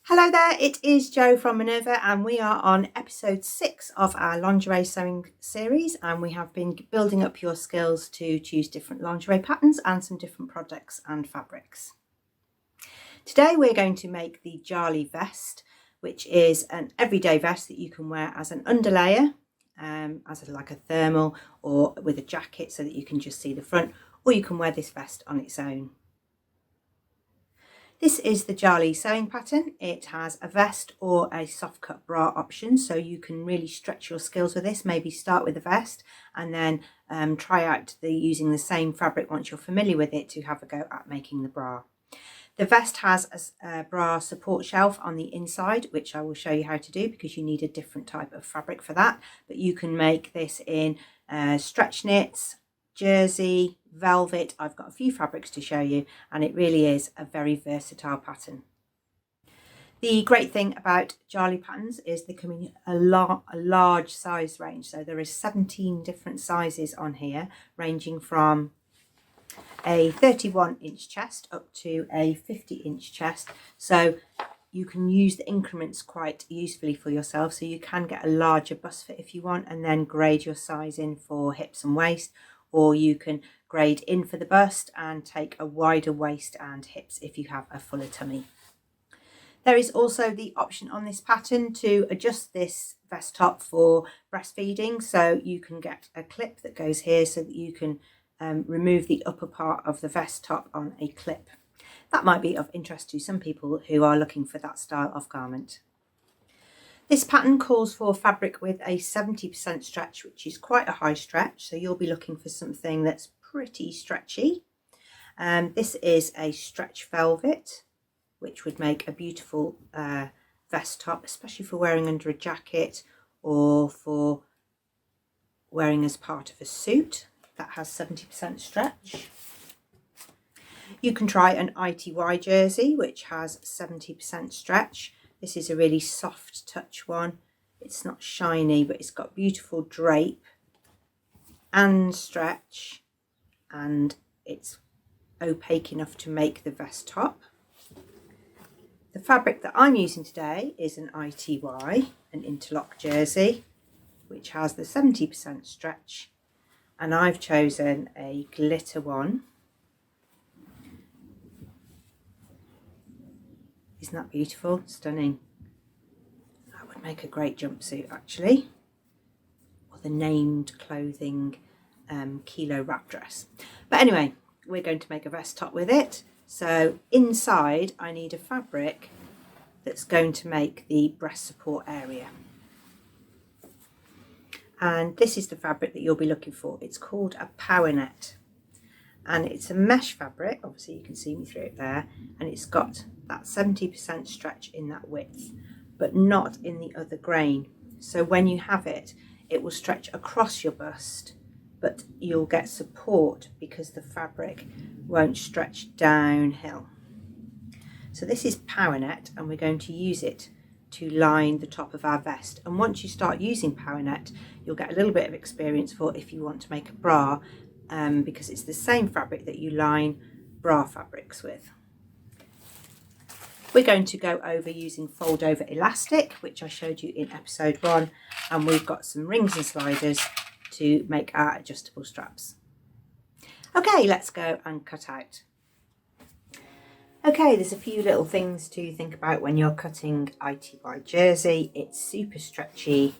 Hello there, it is Jo from Minerva and we are on episode 6 of our lingerie sewing series, and we have been building up your skills to choose different lingerie patterns and some different products and fabrics. Today we're going to make the Jali vest, which is an everyday vest that you can wear as an underlayer, like a thermal, or with a jacket so that you can just see the front, or you can wear this vest on its own. This is the Jali sewing pattern. It has a vest or a soft cut bra option, so you can really stretch your skills with this. Maybe start with a vest and then try out using the same fabric once you're familiar with it to have a go at making the bra. The vest has a bra support shelf on the inside, which I will show you how to do because you need a different type of fabric for that. But you can make this in stretch knits, jersey, velvet. I've got a few fabrics to show you, and it really is a very versatile pattern. The great thing about Jali patterns is they come in a large size range. So there is 17 different sizes on here, ranging from a 31-inch chest up to a 50-inch chest. So you can use the increments quite usefully for yourself. So you can get a larger bust fit if you want, and then grade your size in for hips and waist, or you can grade in for the bust and take a wider waist and hips if you have a fuller tummy. There is also the option on this pattern to adjust this vest top for breastfeeding. So you can get a clip that goes here so that you can remove the upper part of the vest top on a clip. That might be of interest to some people who are looking for that style of garment. This pattern calls for fabric with a 70% stretch, which is quite a high stretch. So you'll be looking for something that's pretty stretchy. This is a stretch velvet, which would make a beautiful vest top, especially for wearing under a jacket or for wearing as part of a suit. That has 70% stretch. You can try an ITY jersey, which has 70% stretch. This is a really soft touch one. It's not shiny, but it's got beautiful drape and stretch, and it's opaque enough to make the vest top. The fabric that I'm using today is an ITY, an interlock jersey, which has the 70% stretch. And I've chosen a glitter one. Isn't that beautiful? Stunning. That would make a great jumpsuit actually. Or the named clothing kilo wrap dress. But anyway, we're going to make a vest top with it. So inside I need a fabric that's going to make the breast support area. And this is the fabric that you'll be looking for. It's called a power net, and it's a mesh fabric. Obviously you can see me through it there, and it's got that 70% stretch in that width, but not in the other grain. So when you have it, it will stretch across your bust, but you'll get support because the fabric won't stretch downhill. So this is power net, and we're going to use it to line the top of our vest. And once you start using power net, you'll get a little bit of experience for if you want to make a bra, because it's the same fabric that you line bra fabrics with. We're going to go over using fold over elastic, which I showed you in episode 1, and we've got some rings and sliders to make our adjustable straps. Okay, let's go and cut out. Okay, there's a few little things to think about when you're cutting ITY jersey. It's super stretchy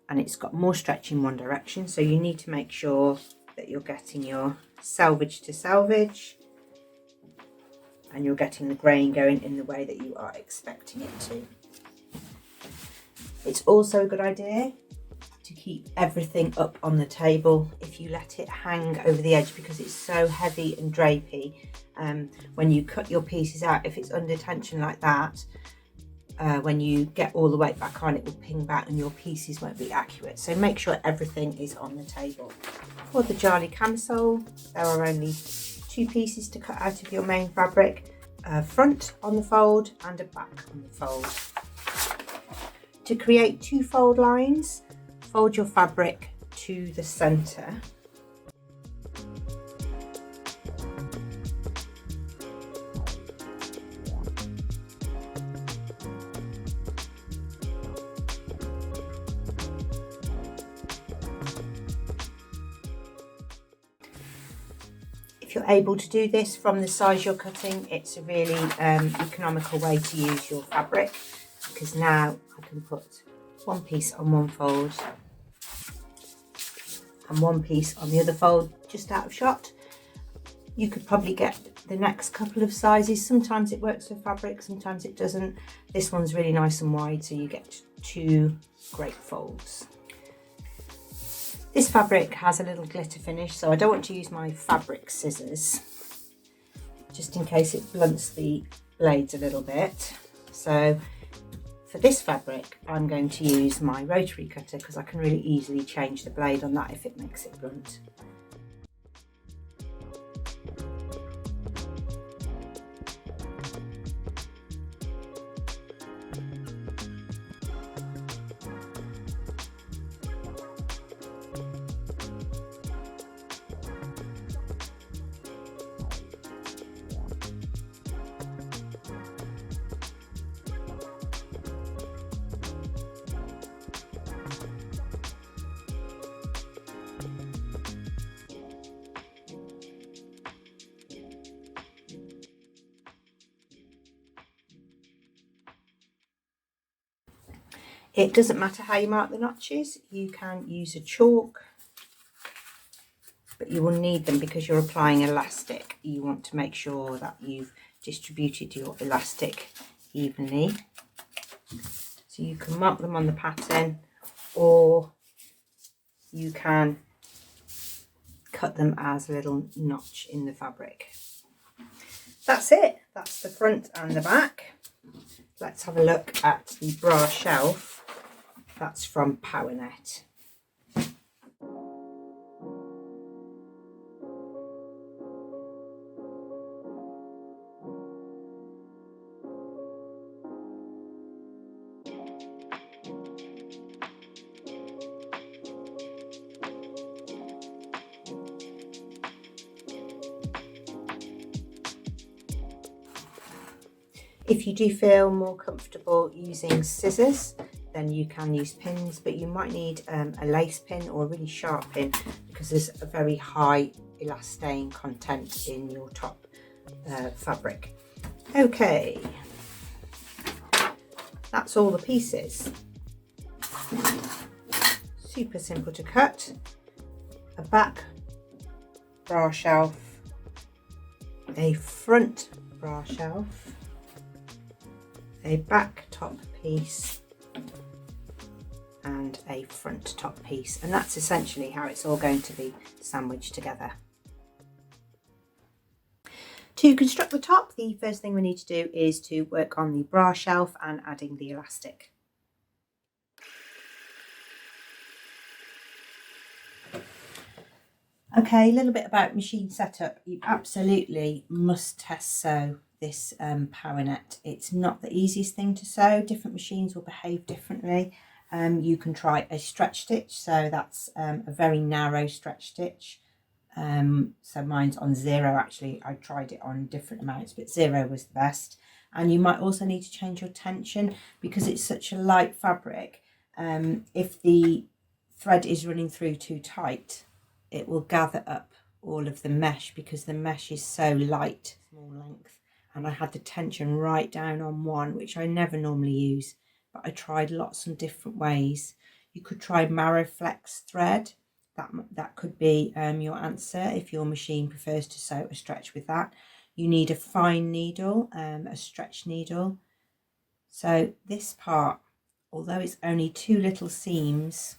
and it's got more stretch in one direction, so you need to make sure that you're getting your selvage to selvage and you're getting the grain going in the way that you are expecting it to. It's also a good idea to keep everything up on the table if you let it hang over the edge, because it's so heavy and drapey. When you cut your pieces out, if it's under tension like that, when you get all the weight back on, it will ping back and your pieces won't be accurate. So make sure everything is on the table. For the Jali camisole, there are only 2 pieces to cut out of your main fabric, a front on the fold and a back on the fold. To create 2 fold lines, fold your fabric to the centre If you're able to do this from the size you're cutting, it's a really economical way to use your fabric, because now I can put one piece on one fold and one piece on the other fold just out of shot. You could probably get the next couple of sizes. Sometimes it works for fabric, sometimes it doesn't. This one's really nice and wide, so you get 2 great folds. This fabric has a little glitter finish, so I don't want to use my fabric scissors, just in case it blunts the blades a little bit. So for this fabric, I'm going to use my rotary cutter, because I can really easily change the blade on that if it makes it blunt. It doesn't matter how you mark the notches. You can use a chalk, but you will need them because you're applying elastic. You want to make sure that you've distributed your elastic evenly. So you can mark them on the pattern, or you can cut them as a little notch in the fabric. That's it. That's the front and the back. Let's have a look at the bra shelf. That's from PowerNet. If you do feel more comfortable using scissors, then you can use pins, but you might need a lace pin or a really sharp pin, because there's a very high elastane content in your top fabric. Okay, that's all the pieces. Super simple to cut. A back bra shelf, a front bra shelf, a back top piece, and a front top piece, and that's essentially how it's all going to be sandwiched together. To construct the top, the first thing we need to do is to work on the bra shelf and adding the elastic. Okay, a little bit about machine setup. You absolutely must test sew this PowerNet. It's not the easiest thing to sew. Different machines will behave differently. You can try a stretch stitch, so that's a very narrow stretch stitch. So mine's on 0 actually. I tried it on different amounts, but 0 was the best. And you might also need to change your tension because it's such a light fabric. If the thread is running through too tight, it will gather up all of the mesh because the mesh is so light, small length. And I had the tension right down on 1, which I never normally use, but I tried lots of different ways. You could try Marrowflex thread. That could be your answer if your machine prefers to sew a stretch with that. You need a fine needle, a stretch needle. So this part, although it's only 2 little seams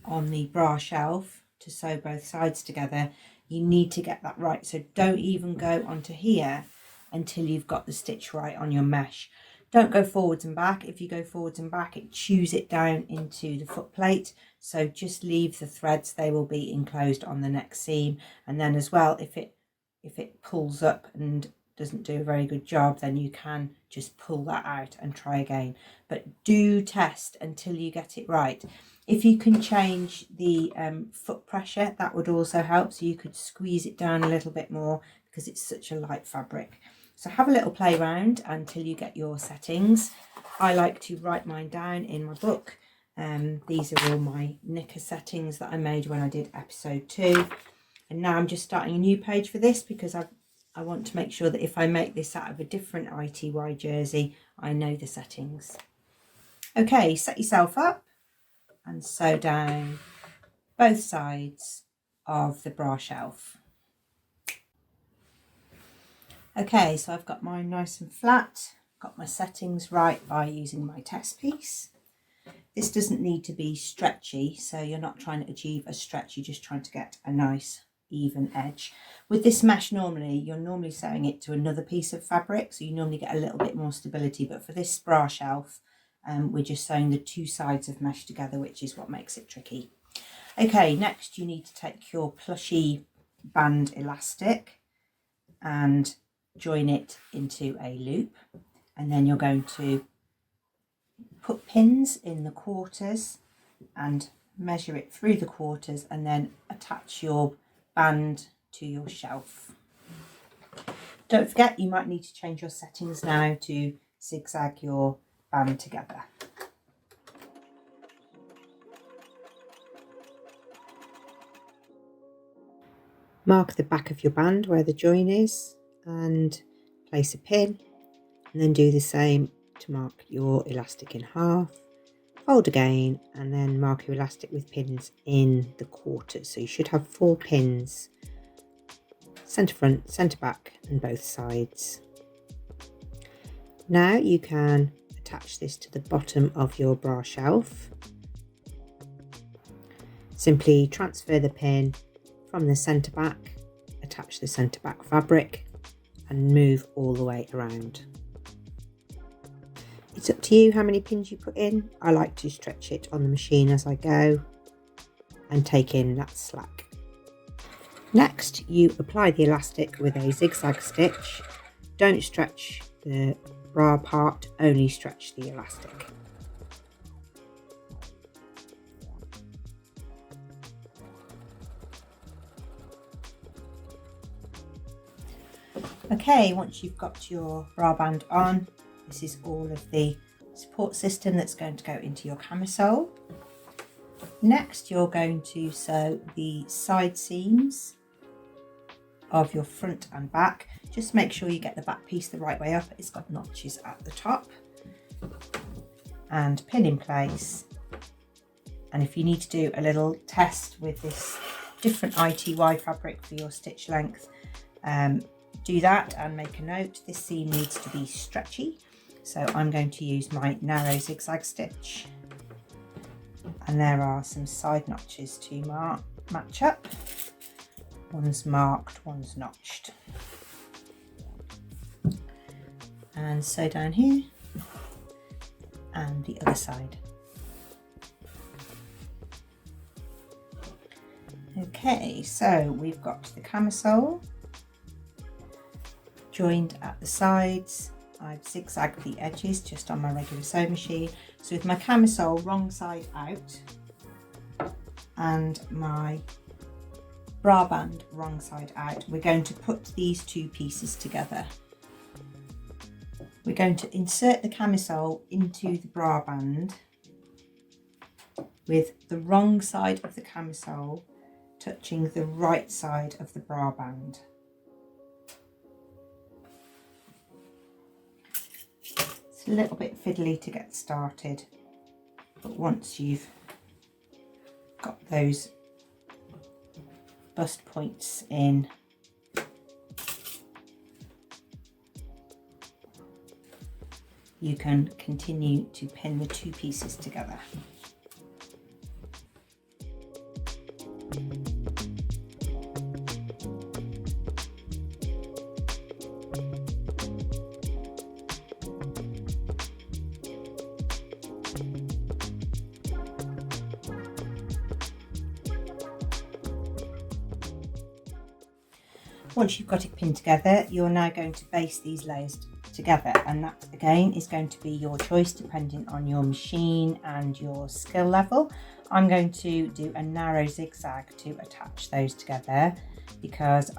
on the bra shelf to sew both sides together, you need to get that right. So don't even go onto here until you've got the stitch right on your mesh. Don't go forwards and back. If you go forwards and back, it chews it down into the foot plate. So just leave the threads, they will be enclosed on the next seam. And then as well, if it pulls up and doesn't do a very good job, then you can just pull that out and try again. But do test until you get it right. If you can change the foot pressure, that would also help. So you could squeeze it down a little bit more because it's such a light fabric. So have a little play around until you get your settings. I like to write mine down in my book. These are all my knicker settings that I made when I did episode 2. And now I'm just starting a new page for this because I want to make sure that if I make this out of a different ITY jersey, I know the settings. Okay, set yourself up and sew down both sides of the bra shelf. Okay, so I've got mine nice and flat, got my settings right by using my test piece. This doesn't need to be stretchy, so you're not trying to achieve a stretch, you're just trying to get a nice even edge. With this mesh normally, you're normally sewing it to another piece of fabric, so you normally get a little bit more stability, but for this bra shelf, we're just sewing the two sides of mesh together, which is what makes it tricky. Okay, next you need to take your plushy band elastic and join it into a loop, and then you're going to put pins in the quarters and measure it through the quarters, and then attach your band to your shelf. Don't forget, you might need to change your settings now to zigzag your band together. Mark the back of your band where the join is and place a pin, and then do the same to mark your elastic in half. Fold again and then mark your elastic with pins in the quarters. So you should have 4 pins, centre front, centre back and both sides. Now you can attach this to the bottom of your bra shelf. Simply transfer the pin from the centre back, attach the centre back fabric and move all the way around. It's up to you how many pins you put in. I like to stretch it on the machine as I go and take in that slack. Next, you apply the elastic with a zigzag stitch. Don't stretch the bra part, only stretch the elastic. Okay, once you've got your bra band on, this is all of the support system that's going to go into your camisole. Next, you're going to sew the side seams of your front and back. Just make sure you get the back piece the right way up. It's got notches at the top. And pin in place. And if you need to do a little test with this different ITY fabric for your stitch length, do that and make a note. This seam needs to be stretchy. So I'm going to use my narrow zigzag stitch, and there are some side notches to match up. One's marked, one's notched. And sew down here and the other side. Okay, so we've got the camisole joined at the sides. I've zigzagged the edges just on my regular sewing machine. So with my camisole wrong side out and my bra band wrong side out, we're going to put these two pieces together. We're going to insert the camisole into the bra band with the wrong side of the camisole touching the right side of the bra band. A little bit fiddly to get started, but once you've got those bust points in, you can continue to pin the two pieces together. Once you've got it pinned together, you're now going to baste these layers together, and that again is going to be your choice depending on your machine and your skill level. I'm going to do a narrow zigzag to attach those together because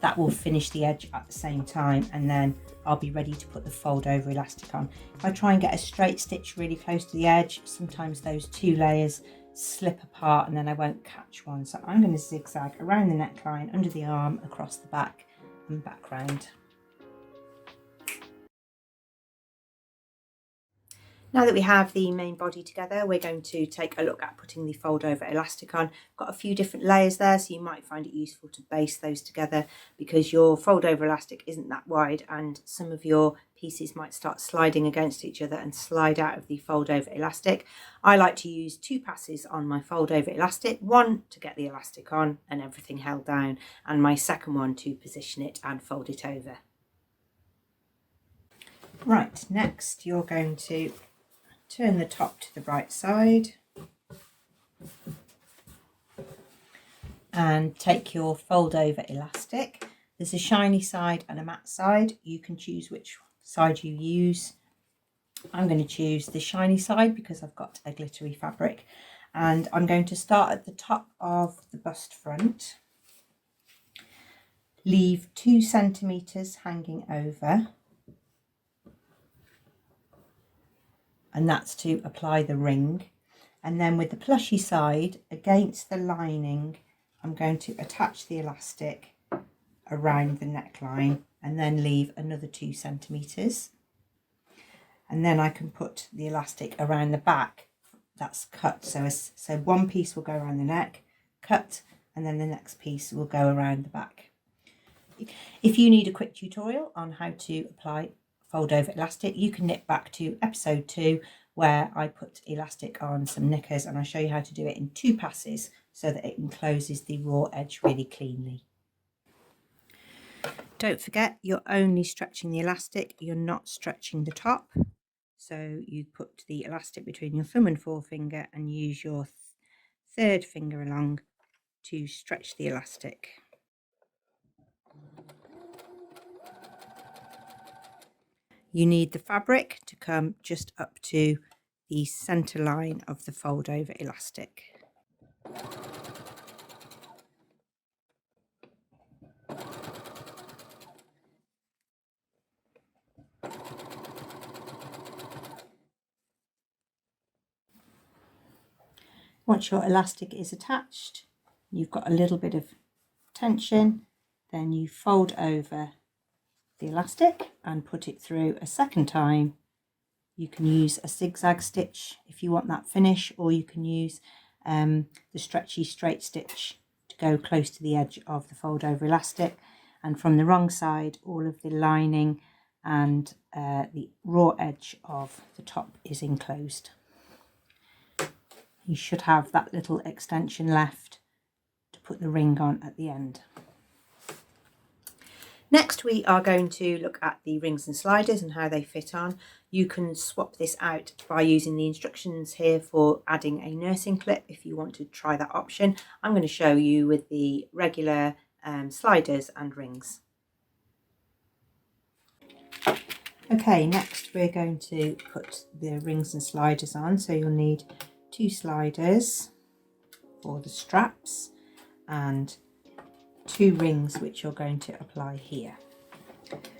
that will finish the edge at the same time, and then I'll be ready to put the fold over elastic on. If I try and get a straight stitch really close to the edge, sometimes those two layers slip apart and then I won't catch one. So I'm going to zigzag around the neckline, under the arm, across the back and back round. Now that we have the main body together, we're going to take a look at putting the fold over elastic on. I've got a few different layers there, so you might find it useful to base those together because your fold over elastic isn't that wide and some of your pieces might start sliding against each other and slide out of the fold over elastic. I like to use 2 passes on my fold over elastic, one to get the elastic on and everything held down, and my second one to position it and fold it over. Right, next you're going to turn the top to the right side and take your fold over elastic. There's a shiny side and a matte side. You can choose which side you use. I'm going to choose the shiny side because I've got a glittery fabric, and I'm going to start at the top of the bust front, leave 2 centimeters hanging over, and that's to apply the ring. And then with the plushy side against the lining, I'm going to attach the elastic around the neckline and then leave another 2 centimeters. And then I can put the elastic around the back that's cut. So one piece will go around the neck, cut, and then the next piece will go around the back. If you need a quick tutorial on how to apply fold over elastic, you can nip back to episode 2 where I put elastic on some knickers and I show you how to do it in 2 passes so that it encloses the raw edge really cleanly. Don't forget, you're only stretching the elastic, you're not stretching the top. So you put the elastic between your thumb and forefinger and use your third finger along to stretch the elastic. You need the fabric to come just up to the centre line of the fold over elastic. Once your elastic is attached, you've got a little bit of tension, then you fold over the elastic and put it through a second time. You can use a zigzag stitch if you want that finish, or you can use the stretchy straight stitch to go close to the edge of the fold over elastic. And from the wrong side, all of the lining and the raw edge of the top is enclosed. You should have that little extension left to put the ring on at the end. Next we are going to look at the rings and sliders and how they fit on. You can swap this out by using the instructions here for adding a nursing clip if you want to try that option. I'm going to show you with the regular sliders and rings. Okay, next we're going to put the rings and sliders on. So you'll need 2 sliders for the straps and 2 rings which you're going to apply here.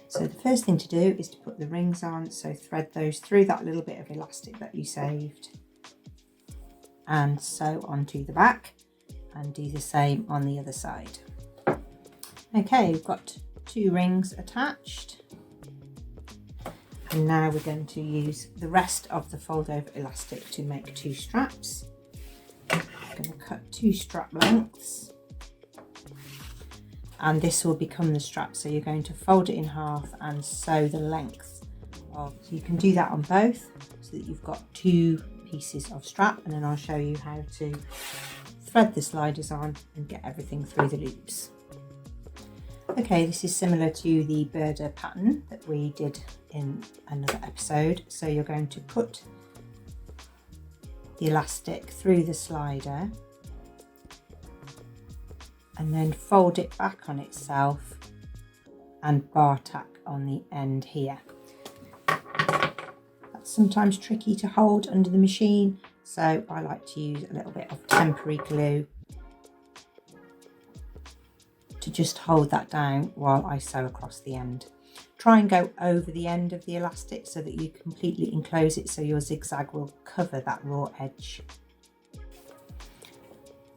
So the first thing to do is to put the rings on, so thread those through that little bit of elastic that you saved and sew onto the back, and do the same on the other side. Okay, we've got 2 rings attached, and now we're going to use the rest of the fold over elastic to make 2 straps. I'm going to cut 2 strap lengths, and this will become the strap. So you're going to fold it in half and sew the length of, so you can do that on both so that you've got 2 pieces of strap, and then I'll show you how to thread the sliders on and get everything through the loops. Okay, this is similar to the birder pattern that we did in another episode. So you're going to put the elastic through the slider and then fold it back on itself and bar tack on the end here. That's sometimes tricky to hold under the machine, so I like to use a little bit of temporary glue to just hold that down while I sew across the end. Try and go over the end of the elastic so that you completely enclose it, so your zigzag will cover that raw edge.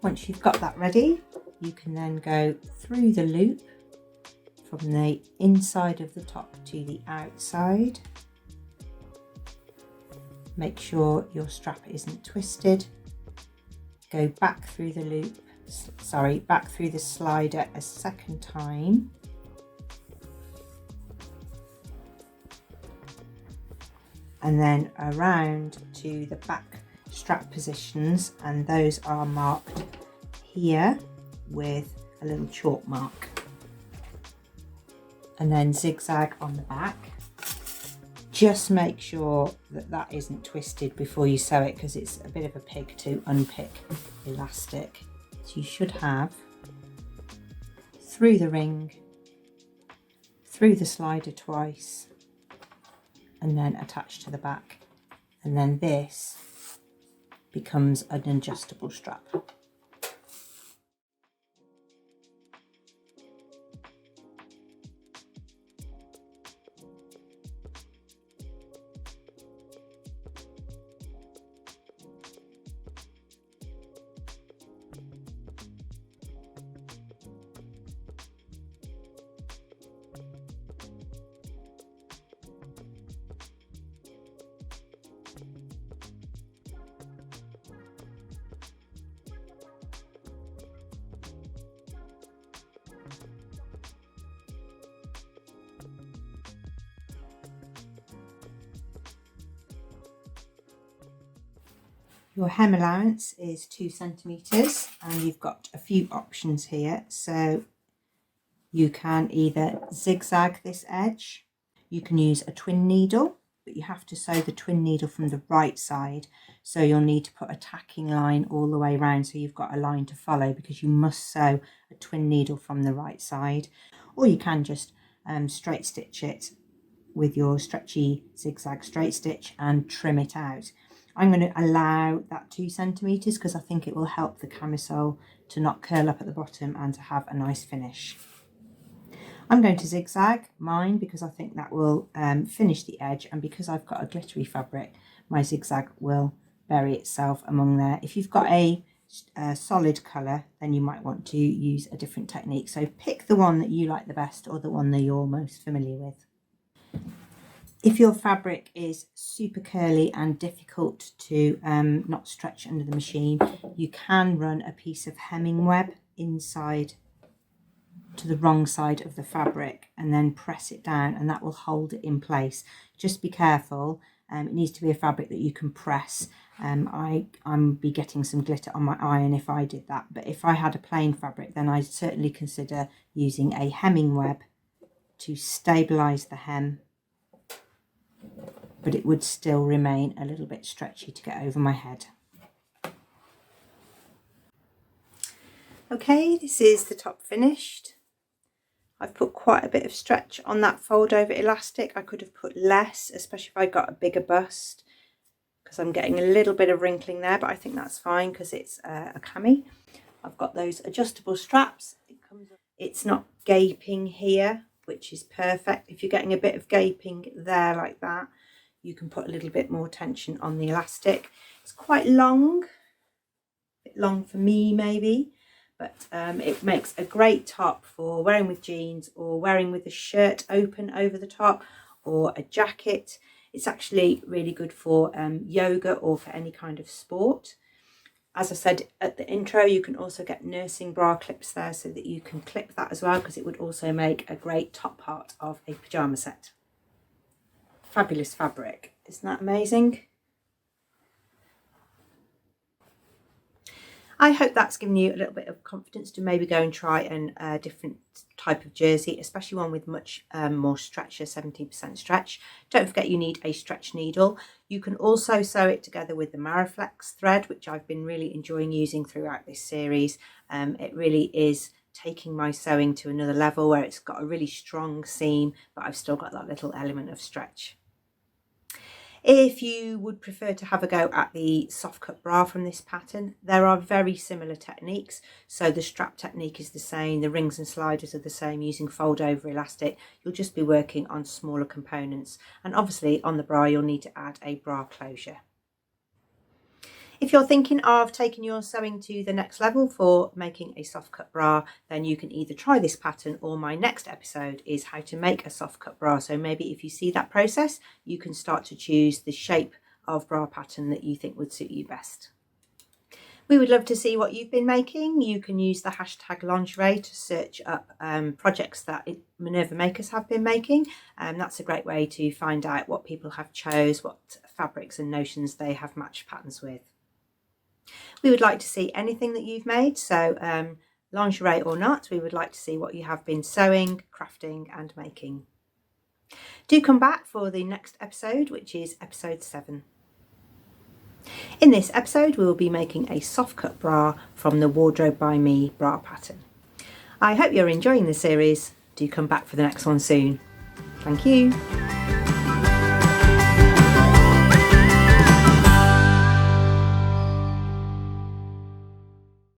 Once you've got that ready, you can then go through the loop from the inside of the top to the outside. Make sure your strap isn't twisted. Go back through the loop, back through the slider a second time. And then around to the back strap positions, and those are marked here with a little chalk mark. And then zigzag on the back. Just make sure that that isn't twisted before you sew it, because it's a bit of a pig to unpick elastic. So you should have through the ring, through the slider twice, and then attached to the back. And then this becomes an adjustable strap. Your hem allowance is 2 centimetres, and you've got a few options here. So you can either zigzag this edge, you can use a twin needle, but you have to sew the twin needle from the right side. So you'll need to put a tacking line all the way around, so you've got a line to follow, because you must sew a twin needle from the right side. Or you can just straight stitch it with your stretchy zigzag straight stitch and trim it out. I'm going to allow that 2 centimetres because I think it will help the camisole to not curl up at the bottom and to have a nice finish. I'm going to zigzag mine because I think that will finish the edge, and because I've got a glittery fabric, my zigzag will bury itself among there. If you've got a solid colour, then you might want to use a different technique. So pick the one that you like the best, or the one that you're most familiar with. If your fabric is super curly and difficult to not stretch under the machine, you can run a piece of hemming web inside to the wrong side of the fabric and then press it down, and that will hold it in place. Just be careful. It needs to be a fabric that you can press. I'm be getting some glitter on my iron if I did that, but if I had a plain fabric, then I'd certainly consider using a hemming web to stabilise the hem, but it would still remain a little bit stretchy to get over my head. Okay, this is the top finished. I've put quite a bit of stretch on that fold over elastic. I could have put less, especially if I got a bigger bust, because I'm getting a little bit of wrinkling there, but I think that's fine because it's a cami. I've got those adjustable straps. It's not gaping here, which is perfect. If you're getting a bit of gaping there like that, you can put a little bit more tension on the elastic. It's quite long, a bit long for me maybe, but it makes a great top for wearing with jeans or wearing with a shirt open over the top or a jacket. It's actually really good for yoga or for any kind of sport. As I said at the intro, you can also get nursing bra clips there so that you can clip that as well, because it would also make a great top part of a pyjama set. Fabulous fabric, isn't that amazing? I hope that's given you a little bit of confidence to maybe go and try a different type of jersey, especially one with much more stretch, a 17% stretch. Don't forget you need a stretch needle. You can also sew it together with the Maraflex thread, which I've been really enjoying using throughout this series. It really is taking my sewing to another level, where it's got a really strong seam, but I've still got that little element of stretch. If you would prefer to have a go at the soft cut bra from this pattern, there are very similar techniques. So the strap technique is the same, the rings and sliders are the same, using fold over elastic. You'll just be working on smaller components, and obviously on the bra you'll need to add a bra closure. If you're thinking of taking your sewing to the next level for making a soft cut bra, then you can either try this pattern, or my next episode is how to make a soft cut bra. So maybe if you see that process, you can start to choose the shape of bra pattern that you think would suit you best. We would love to see what you've been making. You can use the hashtag lingerie to search up projects that Minerva makers have been making. That's a great way to find out what people have chose, what fabrics and notions they have matched patterns with. We would like to see anything that you've made, so lingerie or not, we would like to see what you have been sewing, crafting and making. Do come back for the next episode, which is episode 7. In this episode, we will be making a soft cut bra from the Wardrobe by Me bra pattern. I hope you're enjoying the series. Do come back for the next one soon. Thank you.